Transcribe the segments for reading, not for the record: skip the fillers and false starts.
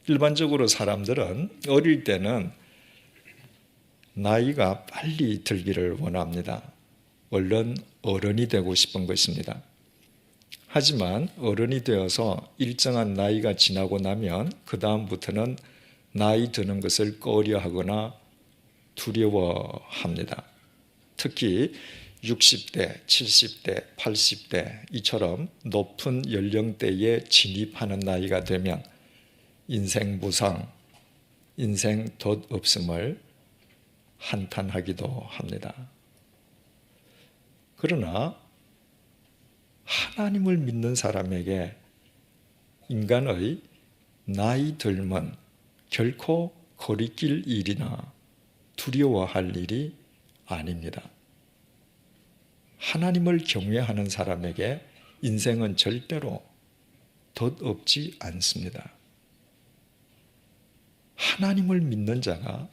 일반적으로 사람들은 어릴 때는 나이가 빨리 들기를 원합니다. 얼른 어른이 되고 싶은 것입니다. 하지만 어른이 되어서 일정한 나이가 지나고 나면 그 다음부터는 나이 드는 것을 꺼려하거나 두려워합니다. 특히 60대, 70대, 80대 이처럼 높은 연령대에 진입하는 나이가 되면 인생 무상, 인생 덧없음을 한탄하기도 합니다. 그러나 하나님을 믿는 사람에게 인간의 나이 들면 결코 거리낄 일이나 두려워할 일이 아닙니다. 하나님을 경외하는 사람에게 인생은 절대로 덧없지 않습니다. 하나님을 믿는 자가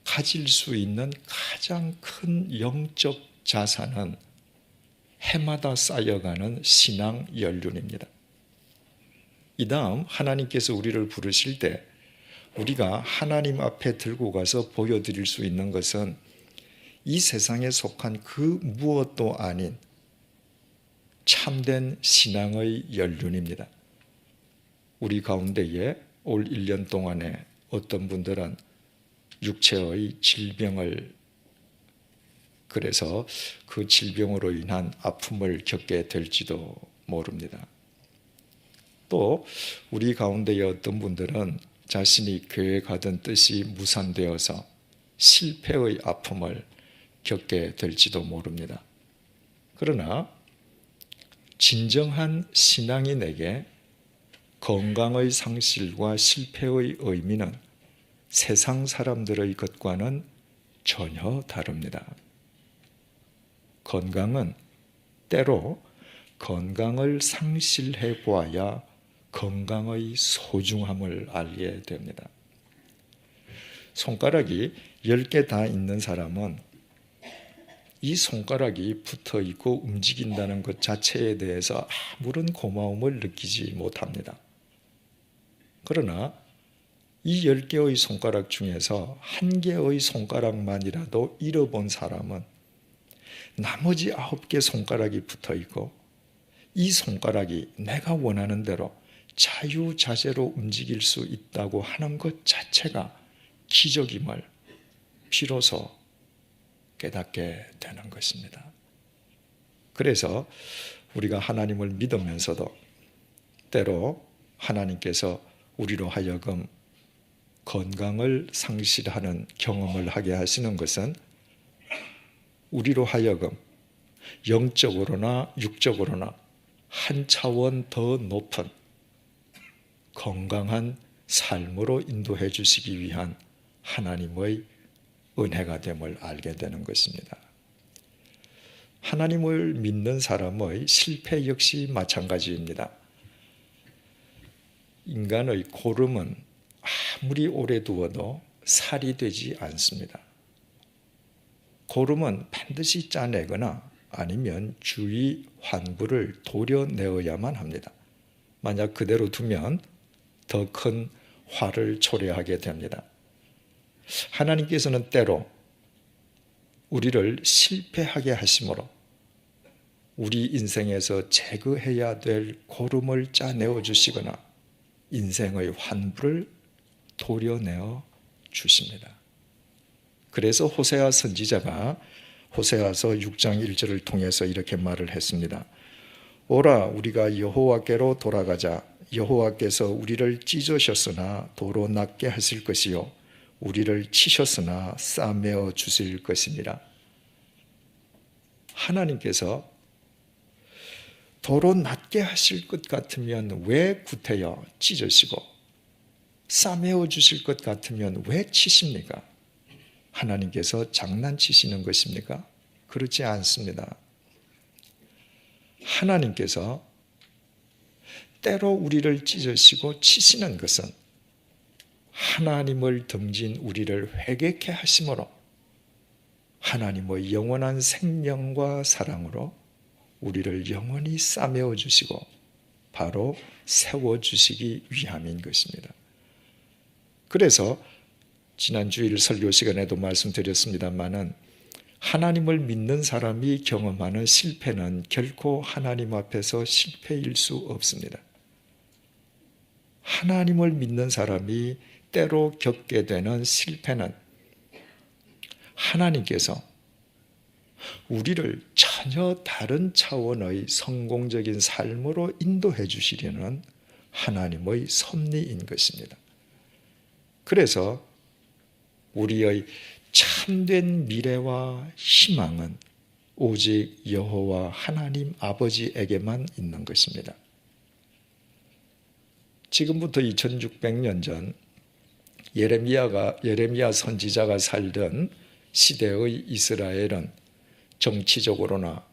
가질 수 있는 가장 큰 영적 자산은 해마다 쌓여가는 신앙 연륜입니다. 이 다음 하나님께서 우리를 부르실 때 우리가 하나님 앞에 들고 가서 보여드릴 수 있는 것은 이 세상에 속한 그 무엇도 아닌 참된 신앙의 연륜입니다. 우리 가운데에 올 1년 동안에 어떤 분들은 육체의 질병을 그래서 그 질병으로 인한 아픔을 겪게 될지도 모릅니다. 또 우리 가운데의 어떤 분들은 자신이 교회 가던 뜻이 무산되어서 실패의 아픔을 겪게 될지도 모릅니다. 그러나 진정한 신앙인에게 건강의 상실과 실패의 의미는 세상 사람들의 것과는 전혀 다릅니다. 건강은 때로 건강을 상실해 보아야 건강의 소중함을 알게 됩니다. 손가락이 10개 다 있는 사람은 이 손가락이 붙어 있고 움직인다는 것 자체에 대해서 아무런 고마움을 느끼지 못합니다. 그러나 이 10개의 손가락 중에서 1개의 손가락만이라도 잃어본 사람은 나머지 9개 손가락이 붙어 있고 이 손가락이 내가 원하는 대로 자유자재로 움직일 수 있다고 하는 것 자체가 기적임을 비로소 깨닫게 되는 것입니다. 그래서 우리가 하나님을 믿으면서도 때로 하나님께서 우리로 하여금 건강을 상실하는 경험을 하게 하시는 것은 우리로 하여금 영적으로나 육적으로나 한 차원 더 높은 건강한 삶으로 인도해 주시기 위한 하나님의 은혜가 됨을 알게 되는 것입니다. 하나님을 믿는 사람의 실패 역시 마찬가지입니다. 인간의 고름은 아무리 오래 두어도 살이 되지 않습니다. 고름은 반드시 짜내거나 아니면 주위 환부를 도려내어야만 합니다. 만약 그대로 두면 더 큰 화를 초래하게 됩니다. 하나님께서는 때로 우리를 실패하게 하심으로 우리 인생에서 제거해야 될 고름을 짜내어 주시거나 인생의 환부를 도려내어 주십니다. 그래서 호세아 선지자가 호세아서 6장 1절을 통해서 이렇게 말을 했습니다. 오라 우리가 여호와께로 돌아가자. 여호와께서 우리를 찢으셨으나 도로 낫게 하실 것이요 우리를 치셨으나 싸매어 주실 것입니다. 하나님께서 도로 낫게 하실 것 같으면 왜 구태여 찢으시고 싸매어 주실 것 같으면 왜 치십니까? 하나님께서 장난치시는 것입니까? 그렇지 않습니다. 하나님께서 때로 우리를 찢으시고 치시는 것은 하나님을 등진 우리를 회개케 하심으로 하나님의 영원한 생명과 사랑으로 우리를 영원히 싸매어 주시고 바로 세워주시기 위함인 것입니다. 그래서 지난 주일 설교 시간에도 말씀드렸습니다마는 하나님을 믿는 사람이 경험하는 실패는 결코 하나님 앞에서 실패일 수 없습니다. 하나님을 믿는 사람이 때로 겪게 되는 실패는 하나님께서 우리를 전혀 다른 차원의 성공적인 삶으로 인도해 주시려는 하나님의 섭리인 것입니다. 그래서 우리의 참된 미래와 희망은 오직 여호와 하나님 아버지에게만 있는 것입니다. 지금부터 2600년 전 예레미야 선지자가 살던 시대의 이스라엘은 정치적으로나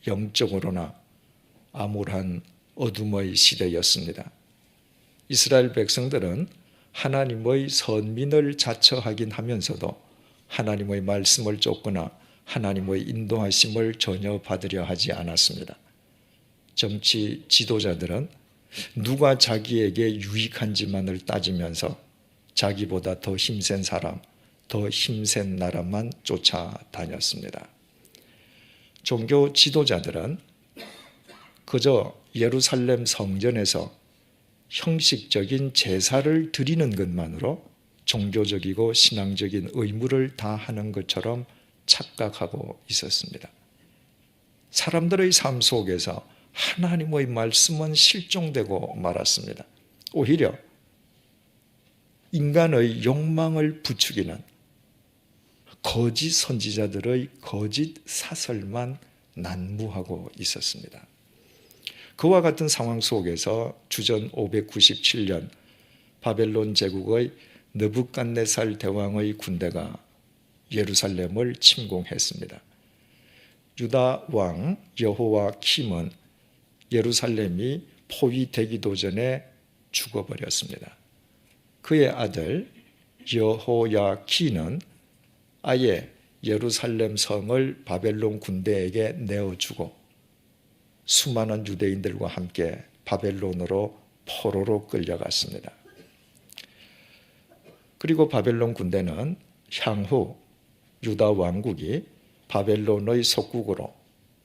영적으로나 암울한 어둠의 시대였습니다. 이스라엘 백성들은 하나님의 선민을 자처하긴 하면서도 하나님의 말씀을 쫓거나 하나님의 인도하심을 전혀 받으려 하지 않았습니다. 정치 지도자들은 누가 자기에게 유익한지만을 따지면서 자기보다 더 힘센 사람, 더 힘센 나라만 쫓아다녔습니다. 종교 지도자들은 그저 예루살렘 성전에서 형식적인 제사를 드리는 것만으로 종교적이고 신앙적인 의무를 다하는 것처럼 착각하고 있었습니다. 사람들의 삶 속에서 하나님의 말씀은 실종되고 말았습니다. 오히려 인간의 욕망을 부추기는 거짓 선지자들의 거짓 사설만 난무하고 있었습니다. 그와 같은 상황 속에서 주전 597년 바벨론 제국의 느부갓네살 대왕의 군대가 예루살렘을 침공했습니다. 유다 왕 여호야킴은 예루살렘이 포위되기도 전에 죽어버렸습니다. 그의 아들 여호야키는 아예 예루살렘 성을 바벨론 군대에게 내어주고 수많은 유대인들과 함께 바벨론으로 포로로 끌려갔습니다. 그리고 바벨론 군대는 향후 유다 왕국이 바벨론의 속국으로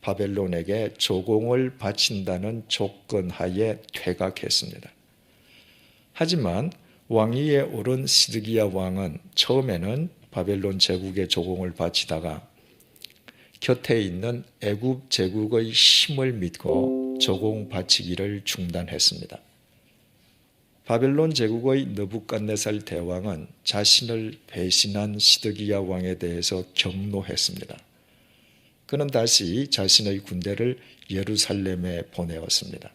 바벨론에게 조공을 바친다는 조건 하에 퇴각했습니다. 하지만 왕위에 오른 시드기야 왕은 처음에는 바벨론 제국의 조공을 바치다가 곁에 있는 애굽 제국의 힘을 믿고 조공 바치기를 중단했습니다. 바벨론 제국의 느부갓네살 대왕은 자신을 배신한 시드기야 왕에 대해서 경노했습니다. 그는 다시 자신의 군대를 예루살렘에 보내었습니다.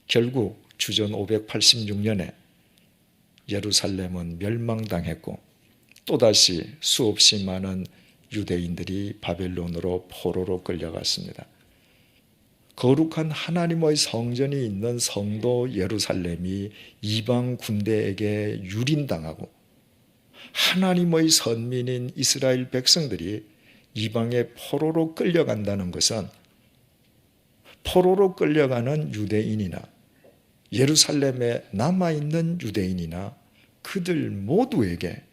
결국 주전 586년에 예루살렘은 멸망당했고 또다시 수없이 많은 유대인들이 바벨론으로 포로로 끌려갔습니다. 거룩한 하나님의 성전이 있는 성도 예루살렘이 이방 군대에게 유린당하고 하나님의 선민인 이스라엘 백성들이 이방의 포로로 끌려간다는 것은 포로로 끌려가는 유대인이나 예루살렘에 남아있는 유대인이나 그들 모두에게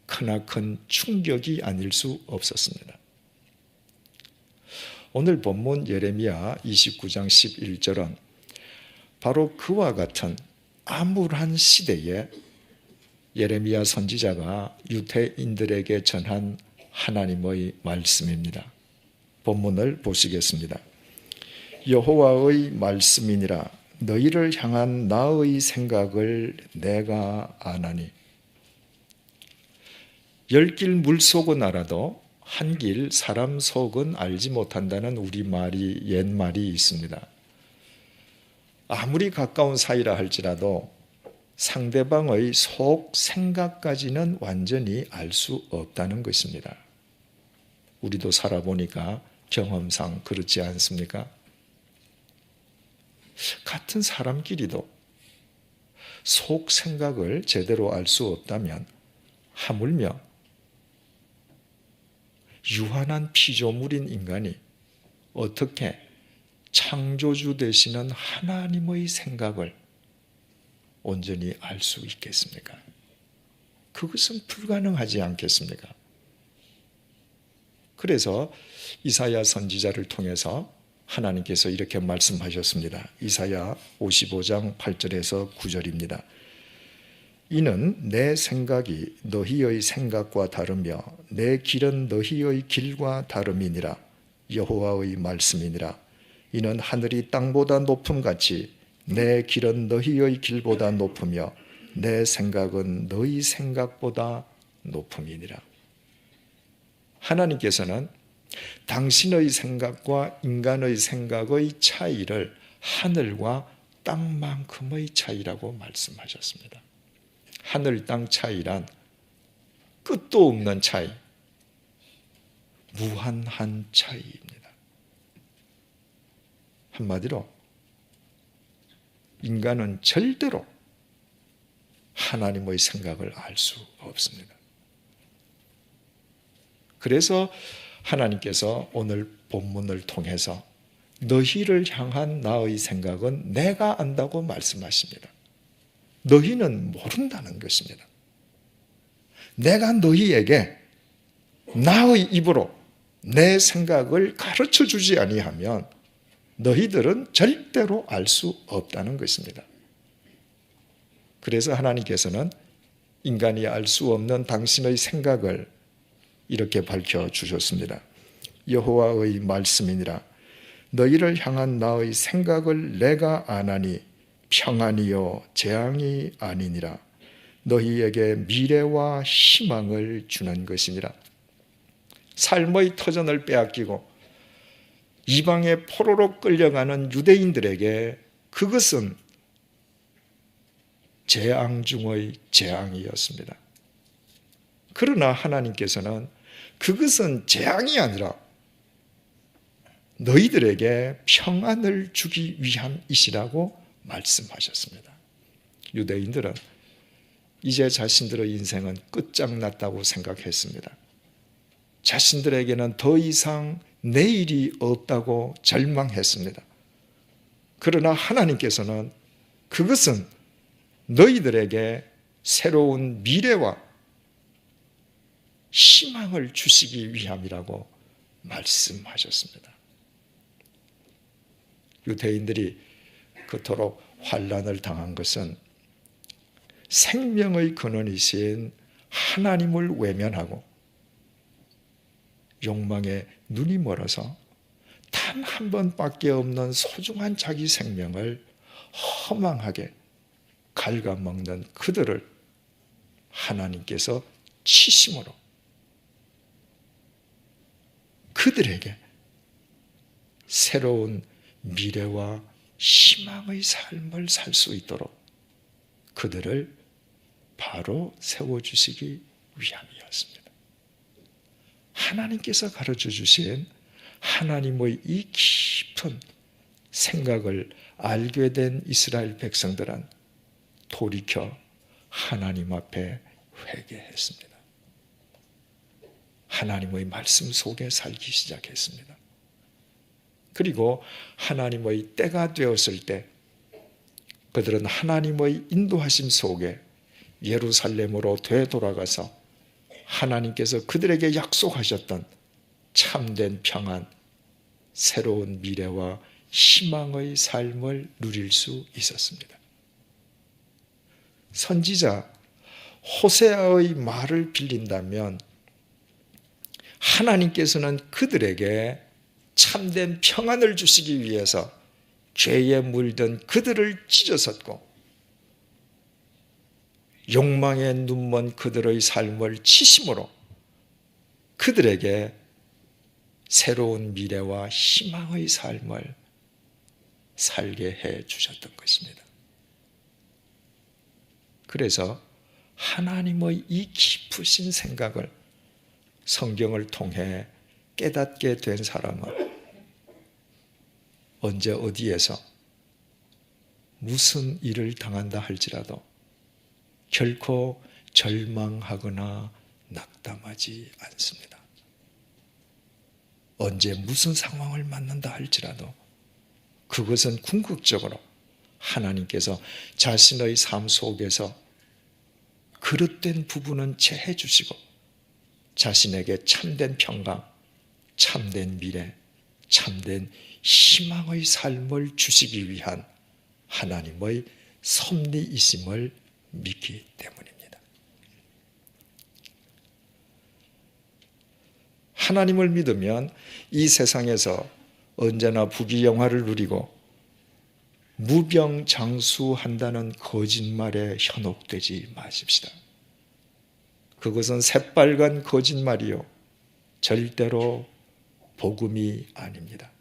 크나큰 충격이 아닐 수 없었습니다. 오늘 본문 예레미야 29장 11절은 바로 그와 같은 암울한 시대에 예레미야 선지자가 유대인들에게 전한 하나님의 말씀입니다. 본문을 보시겠습니다. 여호와의 말씀이니라 너희를 향한 나의 생각을 내가 아나니 열 길 물속은 알아도 한 길 사람 속은 알지 못한다는 우리말이 옛말이 있습니다. 아무리 가까운 사이라 할지라도 상대방의 속 생각까지는 완전히 알 수 없다는 것입니다. 우리도 살아보니까 경험상 그렇지 않습니까? 같은 사람끼리도 속 생각을 제대로 알 수 없다면 하물며 유한한 피조물인 인간이 어떻게 창조주 되시는 하나님의 생각을 온전히 알 수 있겠습니까? 그것은 불가능하지 않겠습니까? 그래서 이사야 선지자를 통해서 하나님께서 이렇게 말씀하셨습니다. 이사야 55장 8절에서 9절입니다. 이는 내 생각이 너희의 생각과 다르며 내 길은 너희의 길과 다름이니라. 여호와의 말씀이니라. 이는 하늘이 땅보다 높음같이 내 길은 너희의 길보다 높으며 내 생각은 너희 생각보다 높음이니라. 하나님께서는 당신의 생각과 인간의 생각의 차이를 하늘과 땅만큼의 차이라고 말씀하셨습니다. 하늘 땅 차이란 끝도 없는 차이, 무한한 차이입니다. 한마디로 인간은 절대로 하나님의 생각을 알 수 없습니다. 그래서 하나님께서 오늘 본문을 통해서 너희를 향한 나의 생각은 내가 안다고 말씀하십니다. 너희는 모른다는 것입니다. 내가 너희에게 나의 입으로 내 생각을 가르쳐 주지 아니하면 너희들은 절대로 알 수 없다는 것입니다. 그래서 하나님께서는 인간이 알 수 없는 당신의 생각을 이렇게 밝혀주셨습니다. 여호와의 말씀이니라. 너희를 향한 나의 생각을 내가 아나니 평안이요 재앙이 아니니라. 너희에게 미래와 희망을 주는 것이니라. 삶의 터전을 빼앗기고 이방에 포로로 끌려가는 유대인들에게 그것은 재앙 중의 재앙이었습니다. 그러나 하나님께서는 그것은 재앙이 아니라 너희들에게 평안을 주기 위함이시라고 말씀하셨습니다. 유대인들은 이제 자신들의 인생은 끝장났다고 생각했습니다. 자신들에게는 더 이상 내일이 없다고 절망했습니다. 그러나 하나님께서는 그것은 너희들에게 새로운 미래와 희망을 주시기 위함이라고 말씀하셨습니다. 유대인들이 그토록 환난을 당한 것은 생명의 근원이신 하나님을 외면하고 욕망에 눈이 멀어서 단 한 번밖에 없는 소중한 자기 생명을 허망하게 갉아먹는 그들을 하나님께서 치심으로 그들에게 새로운 미래와 희망의 삶을 살 수 있도록 그들을 바로 세워주시기 위함이었습니다. 하나님께서 가르쳐 주신 하나님의 이 깊은 생각을 알게 된 이스라엘 백성들은 돌이켜 하나님 앞에 회개했습니다. 하나님의 말씀 속에 살기 시작했습니다. 그리고 하나님의 때가 되었을 때 그들은 하나님의 인도하심 속에 예루살렘으로 되돌아가서 하나님께서 그들에게 약속하셨던 참된 평안, 새로운 미래와 희망의 삶을 누릴 수 있었습니다. 선지자 호세아의 말을 빌린다면 하나님께서는 그들에게 참된 평안을 주시기 위해서 죄에 물든 그들을 찢어섰고 욕망에 눈먼 그들의 삶을 치심으로 그들에게 새로운 미래와 희망의 삶을 살게 해 주셨던 것입니다. 그래서 하나님의 이 깊으신 생각을 성경을 통해 깨닫게 된 사람은 언제 어디에서 무슨 일을 당한다 할지라도 결코 절망하거나 낙담하지 않습니다. 언제 무슨 상황을 만난다 할지라도 그것은 궁극적으로 하나님께서 자신의 삶 속에서 그릇된 부분은 제해 주시고 자신에게 참된 평강, 참된 미래, 참된 희망의 삶을 주시기 위한 하나님의 섭리이심을 믿기 때문입니다. 하나님을 믿으면 이 세상에서 언제나 부귀영화를 누리고 무병장수한다는 거짓말에 현혹되지 마십시다. 그것은 새빨간 거짓말이요, 절대로 복음이 아닙니다.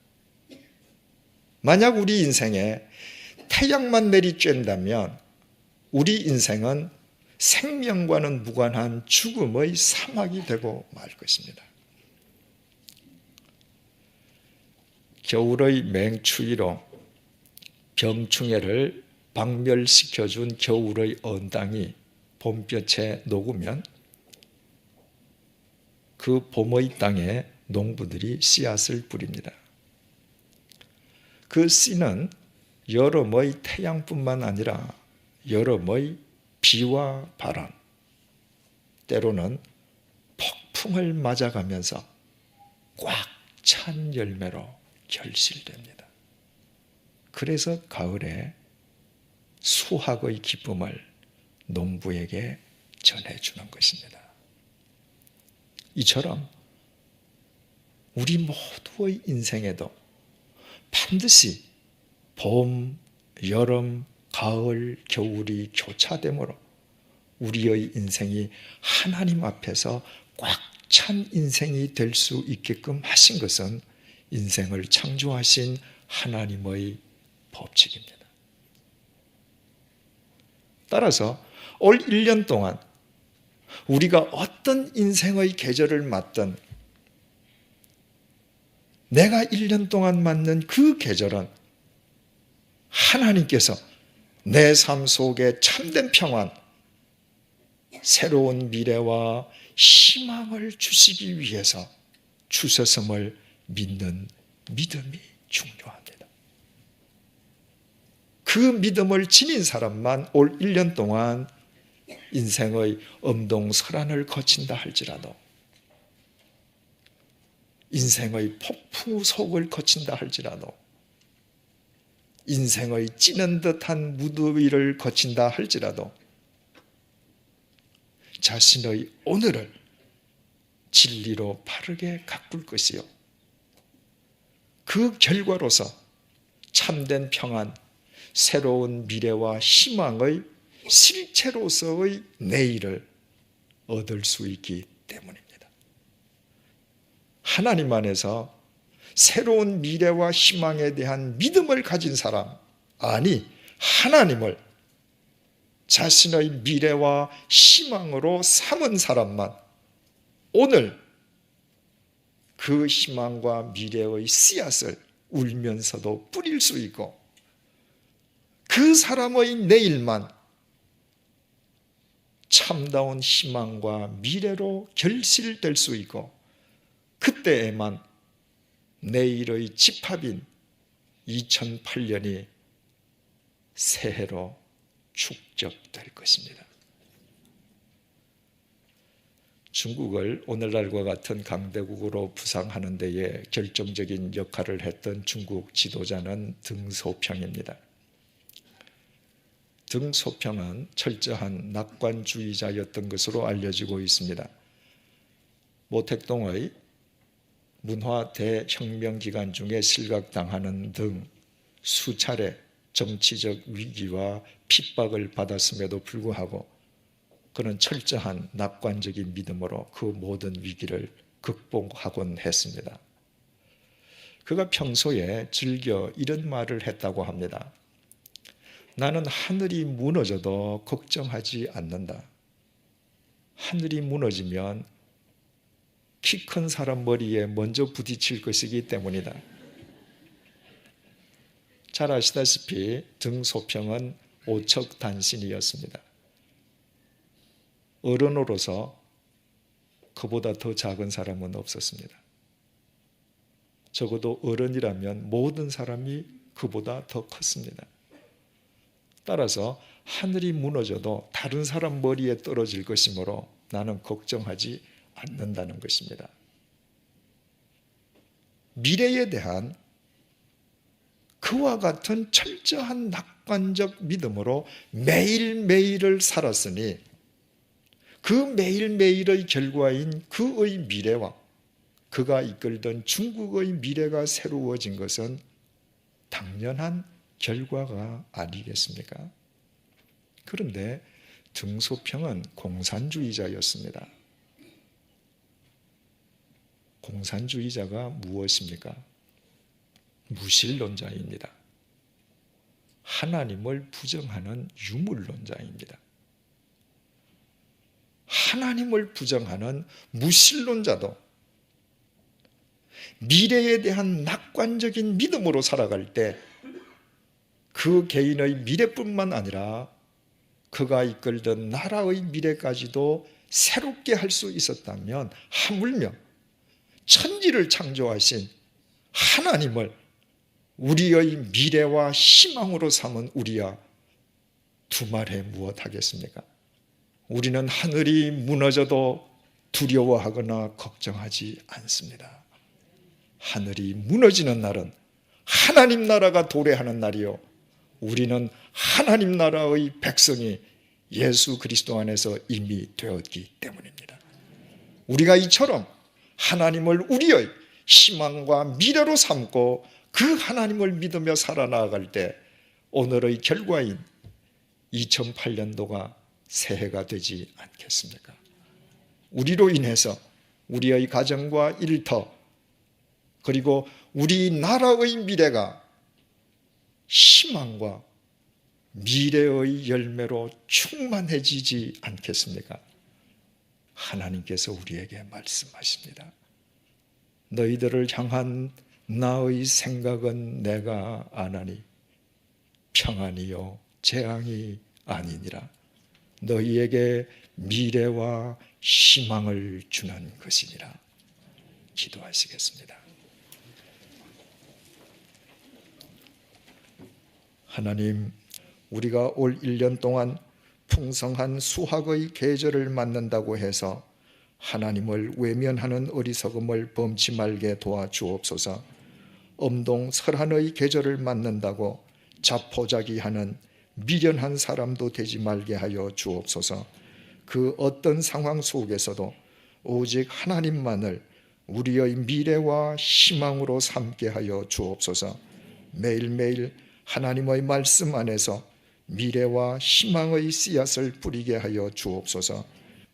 만약 우리 인생에 태양만 내리쬐다면 우리 인생은 생명과는 무관한 죽음의 사막이 되고 말 것입니다. 겨울의 맹추위로 병충해를 박멸시켜준 겨울의 언당이 봄볕에 녹으면 그 봄의 땅에 농부들이 씨앗을 뿌립니다. 그 씨는 여름의 태양뿐만 아니라 여름의 비와 바람, 때로는 폭풍을 맞아가면서 꽉 찬 열매로 결실됩니다. 그래서 가을에 수확의 기쁨을 농부에게 전해주는 것입니다. 이처럼 우리 모두의 인생에도 반드시 봄, 여름, 가을, 겨울이 교차되므로 우리의 인생이 하나님 앞에서 꽉 찬 인생이 될 수 있게끔 하신 것은 인생을 창조하신 하나님의 법칙입니다. 따라서 올 1년 동안 우리가 어떤 인생의 계절을 맞든 내가 1년 동안 맞는 그 계절은 하나님께서 내 삶 속에 참된 평안, 새로운 미래와 희망을 주시기 위해서 주셨음을 믿는 믿음이 중요합니다. 그 믿음을 지닌 사람만 올 1년 동안 인생의 엄동설한을 거친다 할지라도, 인생의 폭풍속을 거친다 할지라도, 인생의 찌는 듯한 무더위를 거친다 할지라도 자신의 오늘을 진리로 바르게 가꿀 것이요, 그 결과로서 참된 평안, 새로운 미래와 희망의 실체로서의 내일을 얻을 수 있기 때문입니다. 하나님 안에서 새로운 미래와 희망에 대한 믿음을 가진 사람, 아니 하나님을 자신의 미래와 희망으로 삼은 사람만 오늘 그 희망과 미래의 씨앗을 울면서도 뿌릴 수 있고, 그 사람의 내일만 참다운 희망과 미래로 결실될 수 있고, 그때에만 내일의 집합인 2008년이 새해로 축적될 것입니다. 중국을 오늘날과 같은 강대국으로 부상하는 데에 결정적인 역할을 했던 중국 지도자는 등소평입니다. 등소평은 철저한 낙관주의자였던 것으로 알려지고 있습니다. 모택동의 문화 대혁명 기간 중에 실각당하는 등 수차례 정치적 위기와 핍박을 받았음에도 불구하고 그는 철저한 낙관적인 믿음으로 그 모든 위기를 극복하곤 했습니다. 그가 평소에 즐겨 이런 말을 했다고 합니다. 나는 하늘이 무너져도 걱정하지 않는다. 하늘이 무너지면 키 큰 사람 머리에 먼저 부딪힐 것이기 때문이다. 잘 아시다시피 등소평은 오척단신이었습니다. 어른으로서 그보다 더 작은 사람은 없었습니다. 적어도 어른이라면 모든 사람이 그보다 더 컸습니다. 따라서 하늘이 무너져도 다른 사람 머리에 떨어질 것이므로 나는 걱정하지 않는다는 것입니다. 미래에 대한 그와 같은 철저한 낙관적 믿음으로 매일매일을 살았으니 그 매일매일의 결과인 그의 미래와 그가 이끌던 중국의 미래가 새로워진 것은 당연한 결과가 아니겠습니까? 그런데 등소평은 공산주의자였습니다. 공산주의자가 무엇입니까? 무신론자입니다. 하나님을 부정하는 유물론자입니다. 하나님을 부정하는 무신론자도 미래에 대한 낙관적인 믿음으로 살아갈 때 그 개인의 미래뿐만 아니라 그가 이끌던 나라의 미래까지도 새롭게 할 수 있었다면 하물며 천지를 창조하신 하나님을 우리의 미래와 희망으로 삼은 우리야 두말해 무엇하겠습니까? 우리는 하늘이 무너져도 두려워하거나 걱정하지 않습니다. 하늘이 무너지는 날은 하나님 나라가 도래하는 날이요, 우리는 하나님 나라의 백성이 예수 그리스도 안에서 이미 되었기 때문입니다. 우리가 이처럼 하나님을 우리의 희망과 미래로 삼고 그 하나님을 믿으며 살아나갈 때 오늘의 결과인 2008년도가 새해가 되지 않겠습니까? 우리로 인해서 우리의 가정과 일터 그리고 우리 나라의 미래가 희망과 미래의 열매로 충만해지지 않겠습니까? 하나님께서 우리에게 말씀하십니다. 너희들을 향한 나의 생각은 내가 아나니 평안이요 재앙이 아니니라. 너희에게 미래와 희망을 주는 것이니라. 기도하시겠습니다. 하나님, 우리가 올 1년 동안 풍성한 수확의 계절을 맞는다고 해서 하나님을 외면하는 어리석음을 범치 말게 도와주옵소서. 엄동설한의 계절을 맞는다고 자포자기하는 미련한 사람도 되지 말게 하여 주옵소서. 그 어떤 상황 속에서도 오직 하나님만을 우리의 미래와 희망으로 삼게 하여 주옵소서. 매일매일 하나님의 말씀 안에서 미래와 희망의 씨앗을 뿌리게 하여 주옵소서.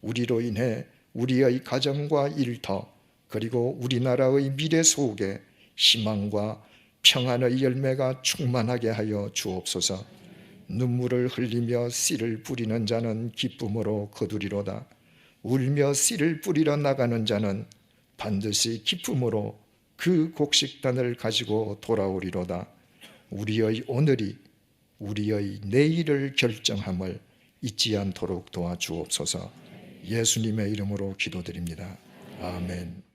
우리로 인해 우리의 가정과 일터 그리고 우리나라의 미래 속에 희망과 평안의 열매가 충만하게 하여 주옵소서. 눈물을 흘리며 씨를 뿌리는 자는 기쁨으로 거두리로다. 울며 씨를 뿌리러 나가는 자는 반드시 기쁨으로 그 곡식단을 가지고 돌아오리로다. 우리의 오늘이 우리의 내일을 결정함을 잊지 않도록 도와주옵소서. 예수님의 이름으로 기도드립니다. 아멘.